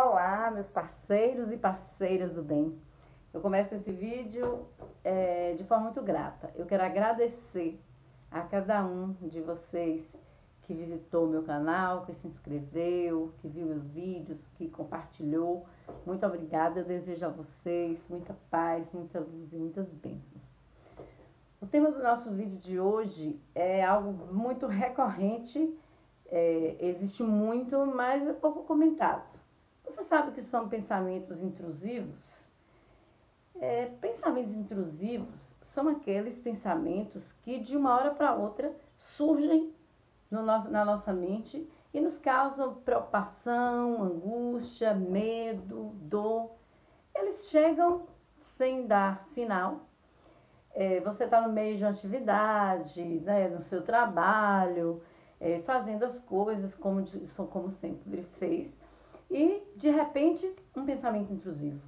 Olá, meus parceiros e parceiras do bem. Eu começo esse vídeo de forma muito grata. Eu quero agradecer a cada um de vocês que visitou meu canal, que se inscreveu, que viu meus vídeos, que compartilhou. Muito obrigada. Eu desejo a vocês muita paz, muita luz e muitas bênçãos. O tema do nosso vídeo de hoje é algo muito recorrente, existe muito, mas é pouco comentado. Você sabe o que são pensamentos intrusivos? Pensamentos intrusivos são aqueles pensamentos que de uma hora para outra surgem na nossa mente e nos causam preocupação, angústia, medo, dor. Eles chegam sem dar sinal. Você está no meio de uma atividade, né, no seu trabalho, fazendo as coisas como sempre fez, e de repente um pensamento intrusivo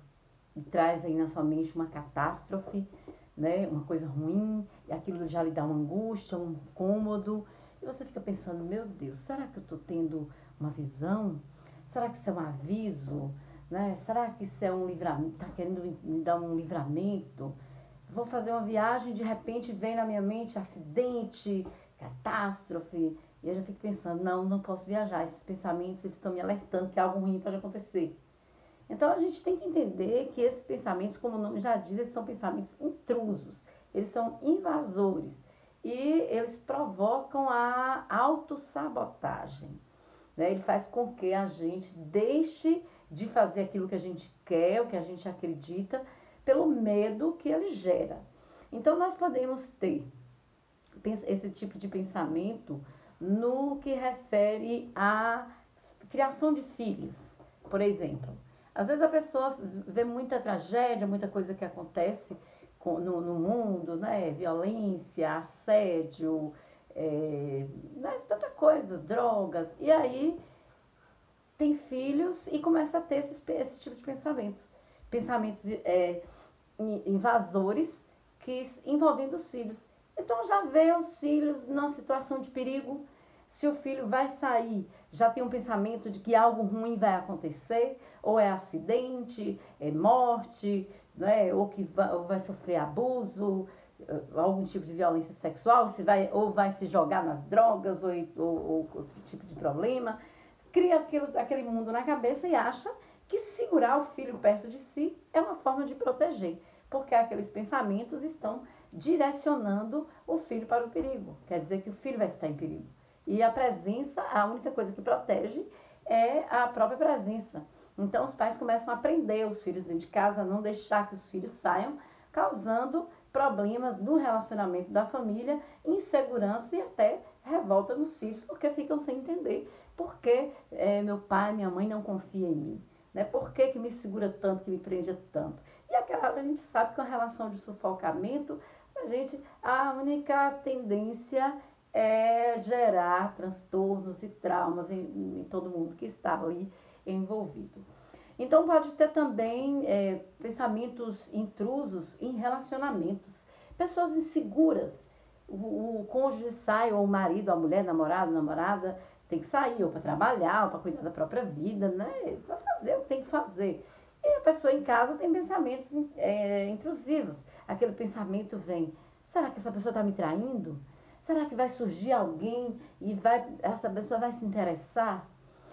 e traz aí na sua mente uma catástrofe, né, uma coisa ruim, e aquilo já lhe dá uma angústia, um incômodo, e você fica pensando, meu Deus, será que eu estou tendo uma visão? Será que isso é um aviso? Né? Será que isso é um livramento? Está querendo me dar um livramento? Vou fazer uma viagem, de repente vem na minha mente acidente, catástrofe, e eu já fico pensando, não posso viajar, esses pensamentos eles estão me alertando que algo ruim pode acontecer. Então a gente tem que entender que esses pensamentos, como o nome já diz, eles são pensamentos intrusos, eles são invasores e eles provocam a autossabotagem. Né? Ele faz com que a gente deixe de fazer aquilo que a gente quer, o que a gente acredita, pelo medo que ele gera. Então nós podemos ter esse tipo de pensamento no que refere à criação de filhos, por exemplo. Às vezes a pessoa vê muita tragédia, muita coisa que acontece no mundo, né? Violência, assédio, né? Tanta coisa, drogas. E aí tem filhos e começa a ter esse tipo de pensamento. Pensamentos invasores envolvendo os filhos. Então já vê os filhos numa situação de perigo. Se o filho vai sair, já tem um pensamento de que algo ruim vai acontecer, ou é acidente, é morte, né? Ou vai sofrer abuso, algum tipo de violência sexual, ou vai se jogar nas drogas, ou outro tipo de problema. Cria aquele mundo na cabeça e acha que segurar o filho perto de si é uma forma de proteger, porque aqueles pensamentos estão direcionando o filho para o perigo. Quer dizer que o filho vai estar em perigo. E a presença, a única coisa que protege é a própria presença. Então os pais começam a prender os filhos dentro de casa, a não deixar que os filhos saiam, causando problemas no relacionamento da família, insegurança e até revolta nos filhos, porque ficam sem entender por que meu pai, minha mãe não confia em mim. Né? Por que me segura tanto, que me prende tanto? E a gente sabe que uma relação de sufocamento, a única tendência é gerar transtornos e traumas em todo mundo que está ali envolvido. Então pode ter também pensamentos intrusos em relacionamentos, pessoas inseguras. O cônjuge sai, ou o marido, a mulher, namorado, namorada, tem que sair, ou para trabalhar, ou para cuidar da própria vida, né? Para fazer o que tem que fazer. E a pessoa em casa tem pensamentos intrusivos. Aquele pensamento vem, será que essa pessoa está me traindo? Será que vai surgir alguém e essa pessoa vai se interessar?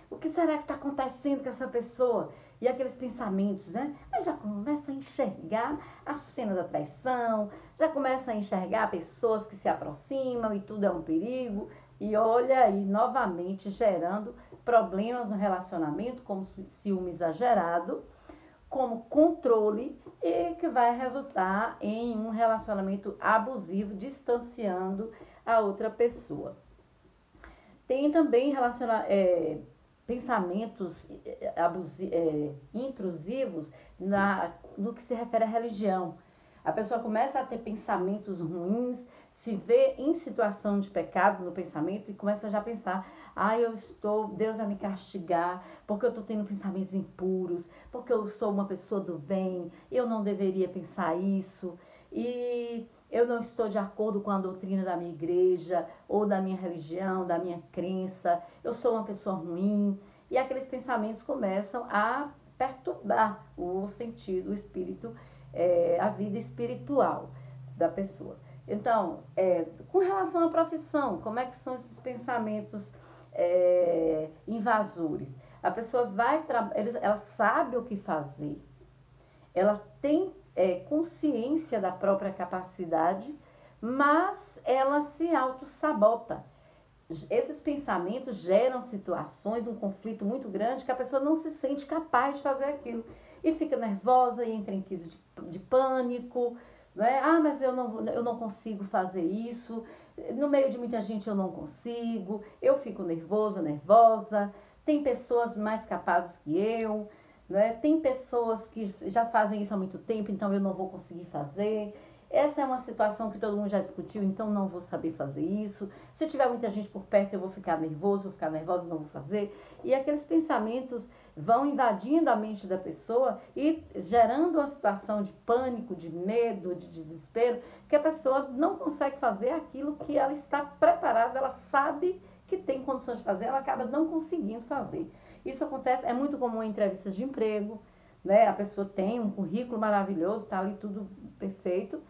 O que será que está acontecendo com essa pessoa? E aqueles pensamentos, né? Aí já começa a enxergar a cena da traição, já começa a enxergar pessoas que se aproximam e tudo é um perigo. E olha aí, novamente, gerando problemas no relacionamento, como ciúme exagerado, como controle, e que vai resultar em um relacionamento abusivo, distanciando a outra pessoa. Tem também pensamentos intrusivos no que se refere à religião. A pessoa começa a ter pensamentos ruins, se vê em situação de pecado no pensamento e começa já a pensar, Deus vai me castigar, porque eu estou tendo pensamentos impuros, porque eu sou uma pessoa do bem, eu não deveria pensar isso, e eu não estou de acordo com a doutrina da minha igreja, ou da minha religião, da minha crença, eu sou uma pessoa ruim. e aqueles pensamentos começam a perturbar o sentido, o espírito, a vida espiritual da pessoa. Então, com relação à profissão, como é que são esses pensamentos invasores? A pessoa ela sabe o que fazer, ela tem consciência da própria capacidade, mas ela se auto-sabota. Esses pensamentos geram situações, um conflito muito grande, que a pessoa não se sente capaz de fazer aquilo. E fica nervosa e entra em crise de pânico, né? Ah, mas eu não consigo fazer isso, no meio de muita gente eu não consigo, eu fico nervoso, nervosa, tem pessoas mais capazes que eu, né? Tem pessoas que já fazem isso há muito tempo, então eu não vou conseguir fazer. Essa é uma situação que todo mundo já discutiu, então não vou saber fazer isso. Se tiver muita gente por perto, eu vou ficar nervoso, vou ficar nervosa, não vou fazer. E aqueles pensamentos vão invadindo a mente da pessoa e gerando uma situação de pânico, de medo, de desespero, que a pessoa não consegue fazer aquilo que ela está preparada, ela sabe que tem condições de fazer, ela acaba não conseguindo fazer. Isso acontece, é muito comum em entrevistas de emprego, né? A pessoa tem um currículo maravilhoso, está ali tudo perfeito,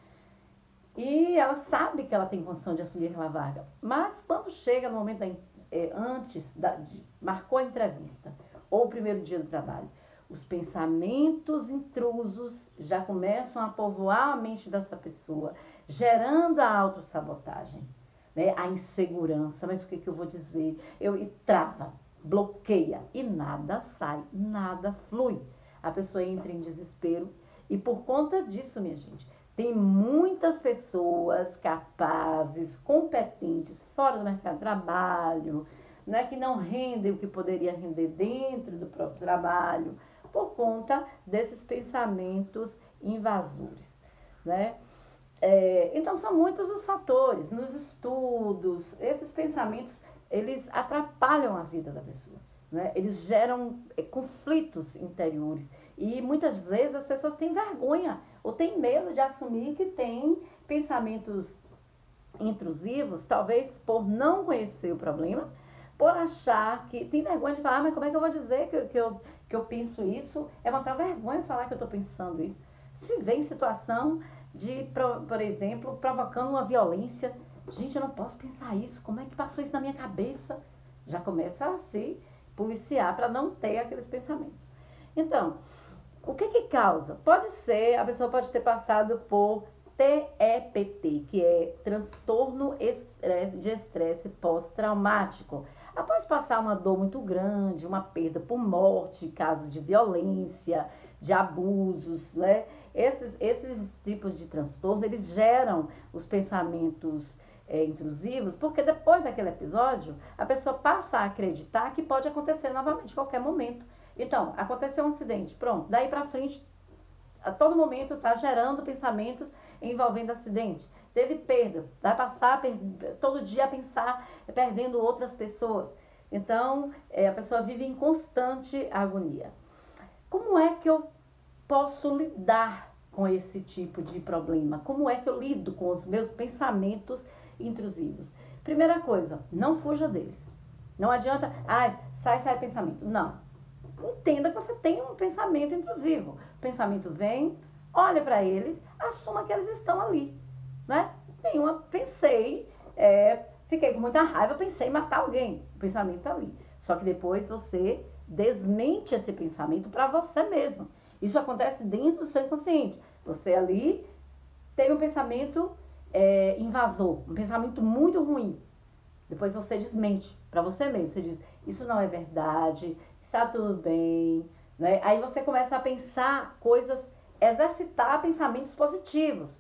e ela sabe que ela tem condição de assumir aquela vaga. Mas quando chega no momento marcou a entrevista, ou o primeiro dia do trabalho, os pensamentos intrusos já começam a povoar a mente dessa pessoa, gerando a autossabotagem, né? A insegurança, mas o que eu vou dizer? E trava, bloqueia, e nada sai, nada flui. A pessoa entra em desespero, e por conta disso, minha gente, tem muitas pessoas capazes, competentes, fora do mercado de trabalho, né, que não rendem o que poderia render dentro do próprio trabalho, por conta desses pensamentos invasores, né? Então, são muitos os fatores. Nos estudos, esses pensamentos, eles atrapalham a vida da pessoa, né? Eles geram conflitos interiores. E muitas vezes as pessoas têm vergonha ou têm medo de assumir que têm pensamentos intrusivos, talvez por não conhecer o problema, por achar que tem vergonha de falar, mas como é que eu vou dizer que eu penso isso? É uma tal vergonha falar que eu estou pensando isso. Se vê em situação de, por exemplo, provocando uma violência, gente, eu não posso pensar isso, como é que passou isso na minha cabeça? Já começa a se policiar para não ter aqueles pensamentos. Então, o que causa? Pode ser, a pessoa pode ter passado por TEPT, que é transtorno de estresse pós-traumático. Após passar uma dor muito grande, uma perda por morte, casos de violência, de abusos, né? Esses tipos de transtorno, eles geram os pensamentos intrusivos, porque depois daquele episódio, a pessoa passa a acreditar que pode acontecer novamente, a qualquer momento. Então, aconteceu um acidente, pronto, daí pra frente, a todo momento está gerando pensamentos envolvendo acidente. Teve perda, vai passar todo dia a pensar perdendo outras pessoas. Então, a pessoa vive em constante agonia. Como é que eu posso lidar com esse tipo de problema? Como é que eu lido com os meus pensamentos intrusivos? Primeira coisa, não fuja deles. Não adianta, sai pensamento. Não. Entenda que você tem um pensamento intrusivo. O pensamento vem, olha para eles, assuma que eles estão ali, né? Pensei, fiquei com muita raiva, pensei em matar alguém. O pensamento está ali. Só que depois você desmente esse pensamento para você mesmo. Isso acontece dentro do seu inconsciente. Você ali tem um pensamento invasor, um pensamento muito ruim. Depois você desmente para você mesmo. Você diz, isso não é verdade, está tudo bem, né? Aí você começa a pensar coisas, exercitar pensamentos positivos,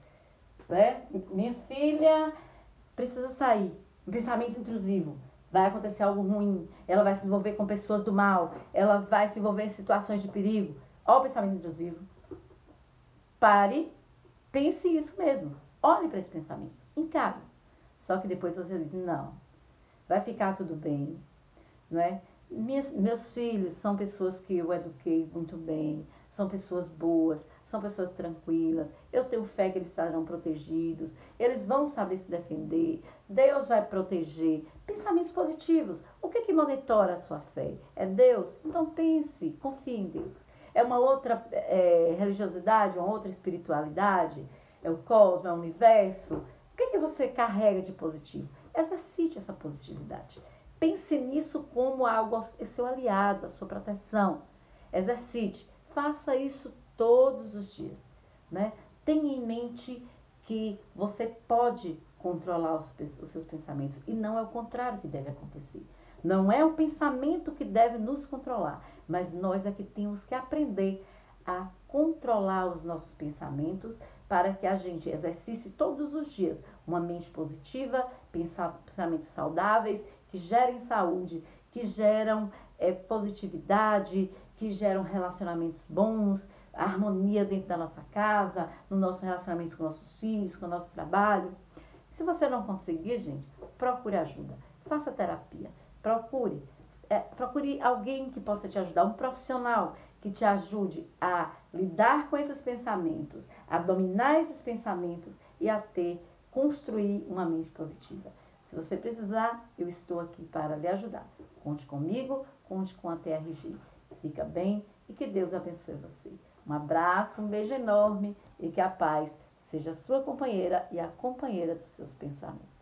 né? Minha filha precisa sair. Um pensamento intrusivo. Vai acontecer algo ruim, ela vai se envolver com pessoas do mal, ela vai se envolver em situações de perigo. Olha o pensamento intrusivo. Pare, pense isso mesmo. Olhe para esse pensamento, encare. Só que depois você diz, não, vai ficar tudo bem, não é? Meus filhos são pessoas que eu eduquei muito bem, são pessoas boas, são pessoas tranquilas, eu tenho fé que eles estarão protegidos, eles vão saber se defender, Deus vai proteger. Pensamentos positivos. O que monitora a sua fé? É Deus? Então pense, confie em Deus. É uma outra religiosidade, uma outra espiritualidade? É o cosmos, é o universo? O que você carrega de positivo? Exercite essa positividade. Pense nisso como algo, seu aliado, a sua proteção. Exercite. Faça isso todos os dias, né? Tenha em mente que você pode controlar os seus pensamentos e não é o contrário que deve acontecer. Não é o pensamento que deve nos controlar, mas nós é que temos que aprender a controlar os nossos pensamentos para que a gente exercite todos os dias uma mente positiva, pensamentos saudáveis, que gerem saúde, que geram positividade, que geram relacionamentos bons, harmonia dentro da nossa casa, no nosso relacionamento com nossos filhos, com o nosso trabalho. Se você não conseguir, gente, procure ajuda, faça terapia, procure alguém que possa te ajudar, um profissional que te ajude a lidar com esses pensamentos, a dominar esses pensamentos e a construir uma mente positiva. Se você precisar, eu estou aqui para lhe ajudar. Conte comigo, conte com a TRG. Fica bem e que Deus abençoe você. Um abraço, um beijo enorme e que a paz seja a sua companheira e a companheira dos seus pensamentos.